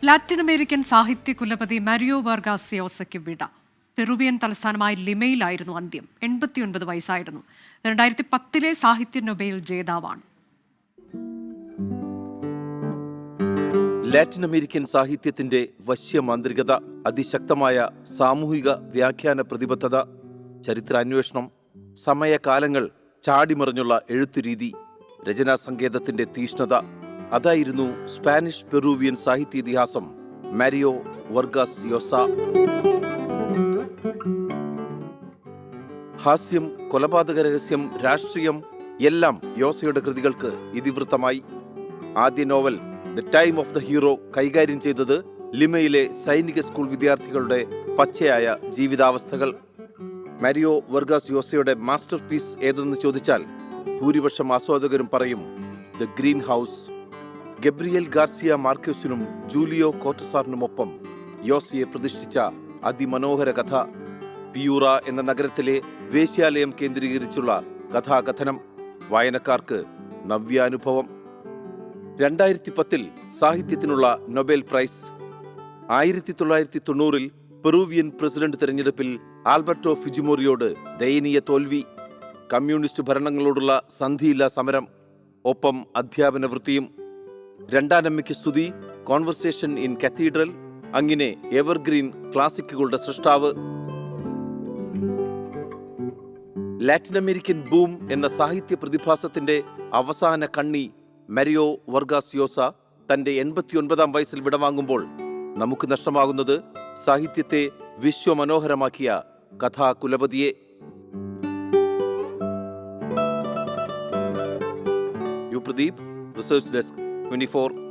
Latin American സാഹിത്യ കുലപതി Mario വാർഗാസ് യോസയ്ക്ക് വിട. Peruvian തലസ്ഥാനമായ ലിമയിലായിരുന്നു അന്ത്യം. 89 വയസ്സായിരുന്നു. 2010 സാഹിത്യ നൊബേൽ ജേതാവാണ്. ലാറ്റിൻ അമേരിക്കൻ സാഹിത്യത്തിന്റെ വശ്യമാന്ത്രികത, അതിശക്തമായ സാമൂഹിക വ്യാഖ്യാന പ്രതിബദ്ധത, ചരിത്രാന്വേഷണം, സമയകാലങ്ങൾ ചാടിമറിഞ്ഞുള്ള എഴുത്തുരീതി, രചനാസങ്കേതത്തിന്റെ തീഷ്ണത, അതായിരുന്നു സ്പാനിഷ് പെറൂവിയൻ സാഹിത്യ ഇതിഹാസം മാരിയോ വർഗാസ് യോസ. ഹാസ്യം, കൊലപാതക രഹസ്യം, രാഷ്ട്രീയം എല്ലാം യോസയുടെ കൃതികൾക്ക് ഇതിവൃത്തമായി. ആദ്യ novel The Time of the Hero കൈകാര്യം ചെയ്തത് ലിമയിലെ സൈനിക സ്കൂൾ വിദ്യാർത്ഥികളുടെ പച്ചയായ ജീവിതാവസ്ഥകൾ. മാരിയോ വർഗാസ് യോസയുടെ മാസ്റ്റർ പീസ് ഏതെന്ന് ചോദിച്ചാൽ ഭൂരിപക്ഷം ആസ്വാദകരും പറയും The Green House. Gabriel Garcia മാർക്യൂസിനും ജൂലിയോ കോർട്ടസാറിനുമൊപ്പം യോസയെ പ്രതിഷ്ഠിച്ച അതിമനോഹര കഥ. പിയൂറ എന്ന നഗരത്തിലെ വേശ്യാലയം കേന്ദ്രീകരിച്ചുള്ള കഥാകഥനം, വായനക്കാർക്ക് നവ്യാനുഭവം. 2010 സാഹിത്യത്തിനുള്ള നൊബേൽ പ്രൈസ്. 1990 പെറൂവിയൻ പ്രസിഡന്റ് തെരഞ്ഞെടുപ്പിൽ ആൽബർട്ടോ ഫിജിമോറിയോട് ദയനീയ തോൽവി. കമ്മ്യൂണിസ്റ്റ് ഭരണങ്ങളോടുള്ള സന്ധിയില്ലാ സമരം, ഒപ്പം അധ്യാപന വൃത്തിയും. രണ്ടാനമ്മയ്ക്ക് സ്തുതി, കോൺവെർസേഷൻ ഇൻ കത്തീഡ്രൽ, അങ്ങനെ എവർഗ്രീൻ ക്ലാസിക്കുകളുടെ സൃഷ്ടാവ്. ലാറ്റിൻ അമേരിക്കൻ ബൂം എന്ന സാഹിത്യ പ്രതിഭാസത്തിന്റെ അവസാന കണ്ണി മാരിയോ വർഗാസ് യോസ തന്റെ 89 വയസ്സിൽ വിടവാങ്ങുമ്പോൾ നമുക്ക് നഷ്ടമാകുന്നത് സാഹിത്യത്തെ വിശ്വമനോഹരമാക്കിയ കഥാകുലപതിയെ. U Pradeep, research desk, 24.